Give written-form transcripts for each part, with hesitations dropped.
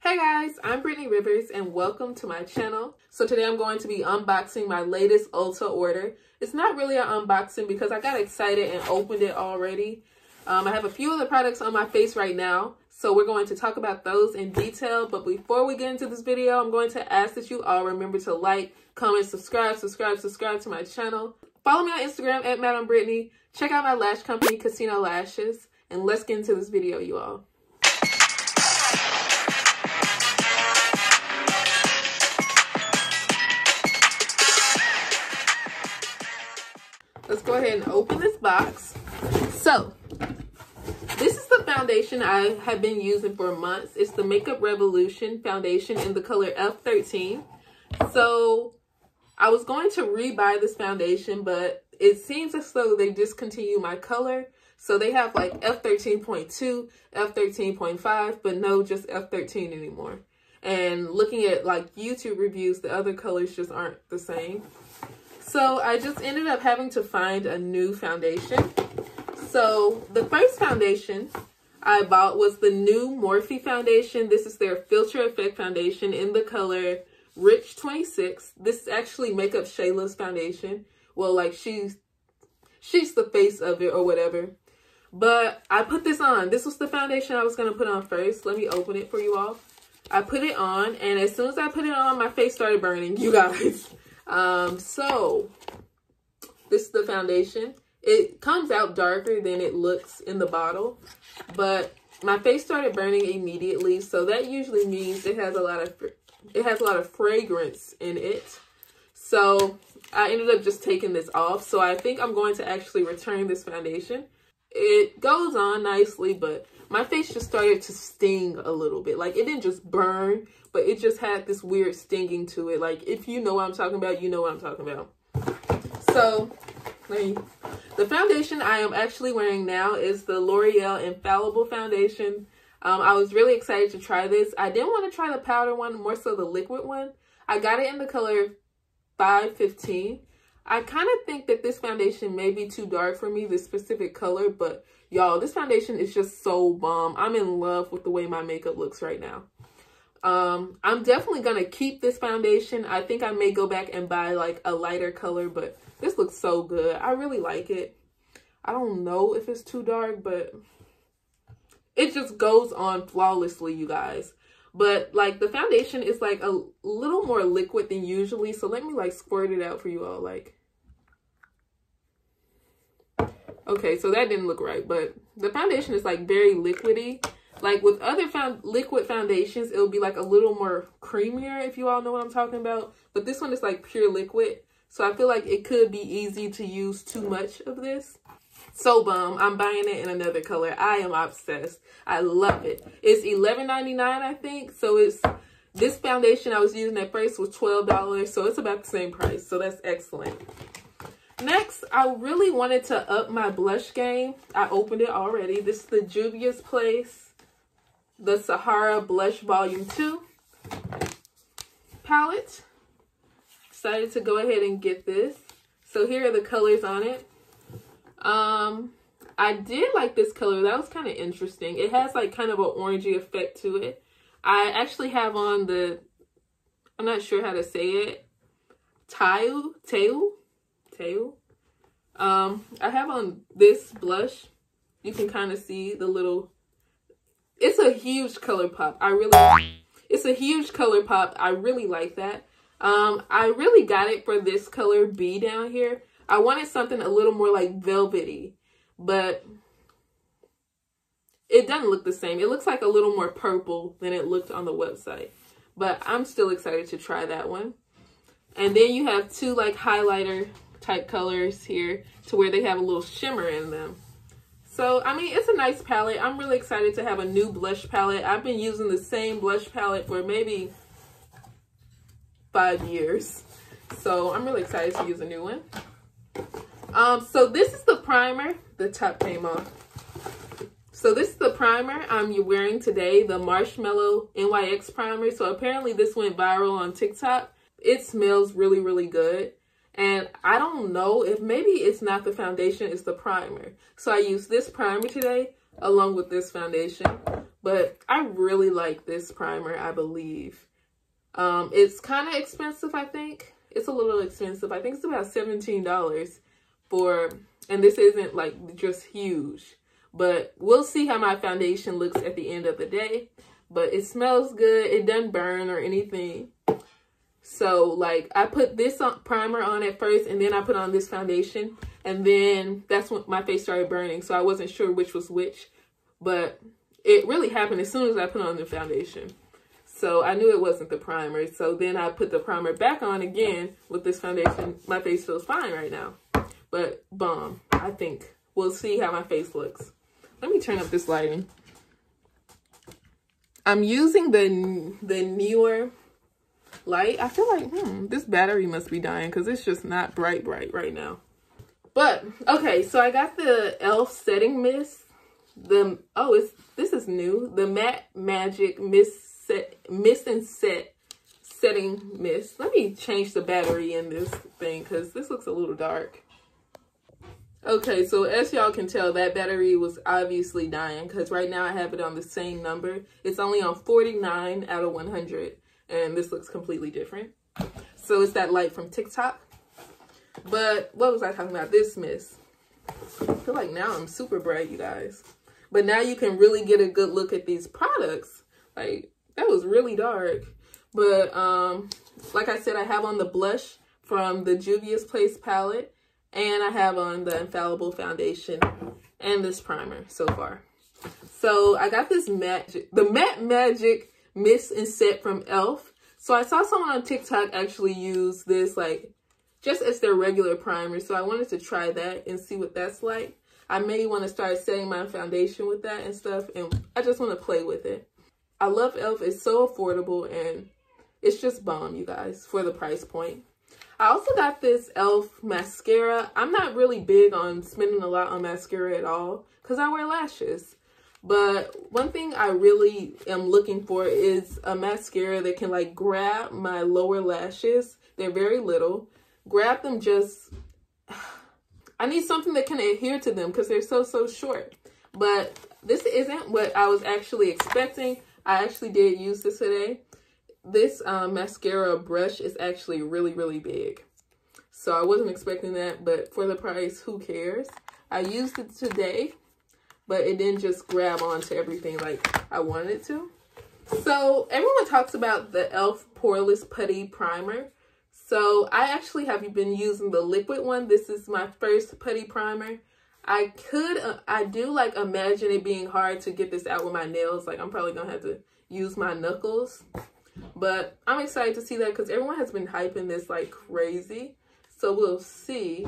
Hey guys, I'm Brittany Rivers and welcome to my channel. So today I'm going to be unboxing my latest Ulta order. It's not really an unboxing because I got excited and opened it already. I have a few of the products on my face right now, so we're going to talk about those in detail. But before we get into this video, I'm going to ask that you all remember to like, comment, subscribe to my channel. Follow me on Instagram at Madam Brittany. Check out my lash company, Casino Lashes. And let's get into this video, you all. Let's go ahead and open this box. So, this is the foundation I have been using for months. It's the Makeup Revolution foundation in the color F13. So, I was going to rebuy this foundation, but it seems as though they discontinued my color. So, they have like F13.2, F13.5, but no, just F13 anymore. And looking at like YouTube reviews, the other colors just aren't the same. So I just ended up having to find a new foundation. So the first foundation I bought was the new Morphe Foundation. This is their Filter Effect Foundation in the color Rich 26. This is actually Makeup Shayla's foundation. Well, like she's the face of it or whatever. But I put this on. This was the foundation I was going to put on first. Let me open it for you all. I put it on, and as soon as I put it on, my face started burning, you guys. So this is the foundation. It comes out darker than it looks in the bottle, but my face started burning immediately. So that usually means it has a lot of fragrance in it. So I ended up just taking this off. So I think I'm going to actually return this foundation. It goes on nicely, but my face just started to sting a little bit. Like, it didn't just burn, but it just had this weird stinging to it. Like, if you know what I'm talking about, you know what I'm talking about. So, the foundation I am actually wearing now is the Loreal Infallible Foundation. I was really excited to try this. I didn't want to try the powder one, more so the liquid one. I got it in the color 515. I kind of think that this foundation may be too dark for me, this specific color, but y'all, this foundation is just so bomb. I'm in love with the way my makeup looks right now. I'm definitely going to keep this foundation. I think I may go back and buy like a lighter color, but this looks so good. I really like it. I don't know if it's too dark, but it just goes on flawlessly, you guys. But like the foundation is like a little more liquid than usually. So let me like squirt it out for you all. Like, okay, so that didn't look right, but the foundation is like very liquidy. Like with other liquid foundations, it'll be like a little more creamier, if you all know what I'm talking about. But this one is like pure liquid. So I feel like it could be easy to use too much of this. So bomb. I'm buying it in another color. I am obsessed. I love it. It's $11.99, I think. So it's this foundation I was using at first was $12. So it's about the same price. So that's excellent. Next, I really wanted to up my blush game. I opened it already. This is the Juvia's Place, the Sahara Blush Volume 2 palette. Excited to go ahead and get this. So here are the colors on it. I did like this color. That was kind of interesting. It has like kind of an orangey effect to it. I actually have on the, I'm not sure how to say it, Tail. I have on this blush. You can kind of see the little, it's a huge color pop. It's a huge color pop. I really like that. I really got it for this color B down here. I wanted something a little more like velvety, but it doesn't look the same. It looks like a little more purple than it looked on the website, but I'm still excited to try that one. And then you have two like highlighter type colors here to where they have a little shimmer in them. So, I mean, it's a nice palette. I'm really excited to have a new blush palette. I've been using the same blush palette for maybe 5 years. So, I'm really excited to use a new one. So this is the primer. The top came off. So this is the primer I'm wearing today, the Marshmallow Nyx Primer. So apparently this went viral on TikTok. It smells really, really good. And I don't know if maybe it's not the foundation, it's the primer. So I used this primer today along with this foundation. but I really like this primer, I believe. It's kind of expensive, I think. It's a little expensive. I think it's about $17 for, and this isn't like just huge, but we'll see how my foundation looks at the end of the day. But it smells good. It doesn't burn or anything. So like I put this primer on at first, and then I put on this foundation, and then that's when my face started burning. So I wasn't sure which was which, but it really happened as soon as I put on the foundation. So I knew it wasn't the primer. So then I put the primer back on again with this foundation. My face feels fine right now, but bomb. I think we'll see how my face looks. Let me turn up this lighting. I'm using the newer light. I feel like, this battery must be dying because it's just not bright right now. But, okay, so I got the e.l.f. setting mist. This is new. The Matte Magic Mist and Set Setting Mist. Let me change the battery in this thing because this looks a little dark. Okay, so as y'all can tell, that battery was obviously dying because right now I have it on the same number. It's only on 49 out of 100, and this looks completely different. So it's that light from TikTok. But what was I talking about? This mist. I feel like now I'm super bright, you guys. But now you can really get a good look at these products. Like, that was really dark. But like I said, I have on the blush from the Juvia's Place palette. And I have on the Infallible Foundation and this primer so far. So I got this the Matte Magic Mist and Set from e.l.f. So I saw someone on TikTok actually use this like just as their regular primer. So I wanted to try that and see what that's like. I may want to start setting my foundation with that and stuff. And I just want to play with it. I love e.l.f. It's so affordable and it's just bomb, you guys, for the price point. I also got this e.l.f. mascara. I'm not really big on spending a lot on mascara at all because I wear lashes. But one thing I really am looking for is a mascara that can like grab my lower lashes. They're very little. Grab them just... I need something that can adhere to them because they're so short. But this isn't what I was actually expecting. I actually did use this today. This mascara brush is actually really big. So I wasn't expecting that, but for the price, who cares? I used it today, but it didn't just grab onto everything like I wanted it to. So everyone talks about the e.l.f. Poreless Putty Primer. So I actually have been using the liquid one. This is my first putty primer. I do like imagine it being hard to get this out with my nails. Like I'm probably gonna have to use my knuckles. But I'm excited to see that because everyone has been hyping this like crazy. So we'll see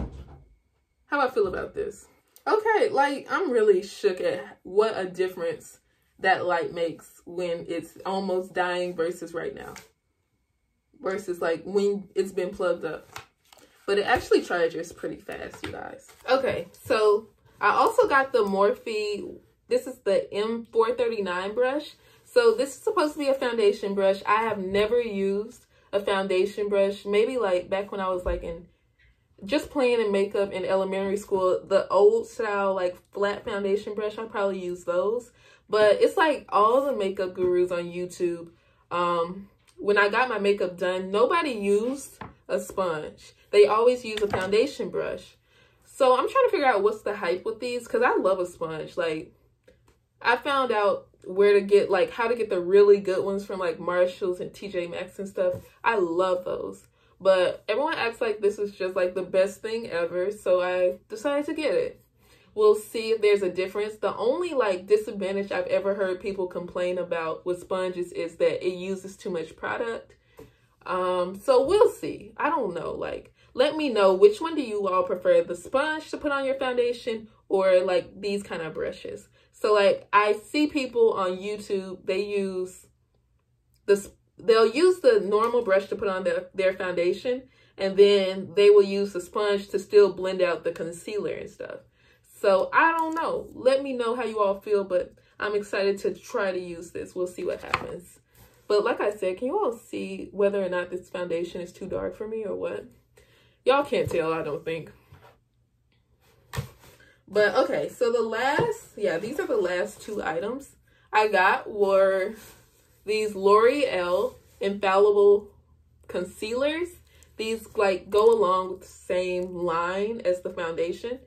how I feel about this. Okay, like I'm really shook at what a difference that light makes when it's almost dying versus right now. Versus like when it's been plugged up. But it actually charges pretty fast, you guys. Okay, so I also got the Morphe, this is the M439 brush. So this is supposed to be a foundation brush. I have never used a foundation brush. Maybe like back when I was like just playing in makeup in elementary school, the old style like flat foundation brush, I probably use those. But it's like all the makeup gurus on YouTube. When I got my makeup done, nobody used a sponge. They always use a foundation brush. So I'm trying to figure out what's the hype with these because I love a sponge. Like I found out where to get like how to get the really good ones from like Marshalls and TJ Maxx and stuff. I love those, but everyone acts like this is just like the best thing ever, so I decided to get it. We'll see if there's a difference. The only like disadvantage I've ever heard people complain about with sponges is that it uses too much product. So we'll see. I don't know. Like, let me know which one do you all prefer, the sponge to put on your foundation or like these kind of brushes. So like I see people on YouTube, they'll use the normal brush to put on their foundation, and then they will use the sponge to still blend out the concealer and stuff. So I don't know. Let me know how you all feel, but I'm excited to try to use this. We'll see what happens. But like I said, can you all see whether or not this foundation is too dark for me or what? Y'all can't tell, I don't think. But okay, so these are the last two items I got were these L'Oreal Infallible concealers. These like go along with the same line as the foundation.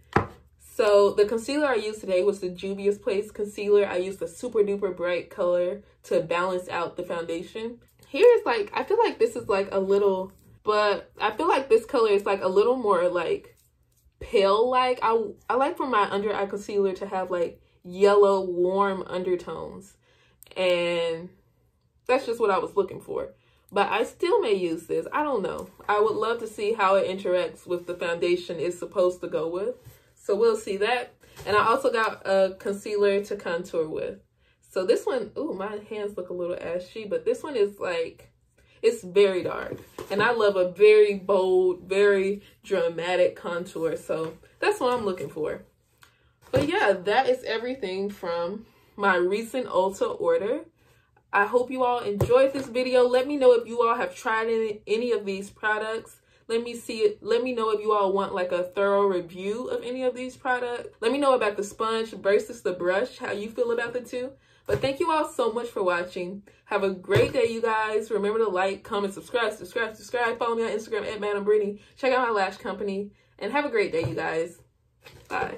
So the concealer I used today was the Juvia's Place concealer. I used a super duper bright color to balance out the foundation. Here is like, I feel like this is like a little, but I feel like this color is like a little more like pale. Like I like for my under eye concealer to have like yellow warm undertones, and that's just what I was looking for. But I still may use this. I don't know. I would love to see how it interacts with the foundation it's supposed to go with. So we'll see that. And I also got a concealer to contour with. So this one, ooh, my hands look a little ashy, but this one is like, it's very dark. And I love a very bold, very dramatic contour. So that's what I'm looking for. But yeah, that is everything from my recent Ulta order. I hope you all enjoyed this video. Let me know if you all have tried any of these products. Let me see it. Let me know if you all want like a thorough review of any of these products. Let me know about the sponge versus the brush, how you feel about the two. But thank you all so much for watching. Have a great day, you guys. Remember to like, comment, subscribe. Follow me on Instagram at Madam Brittany. Check out my lash company. And have a great day, you guys. Bye.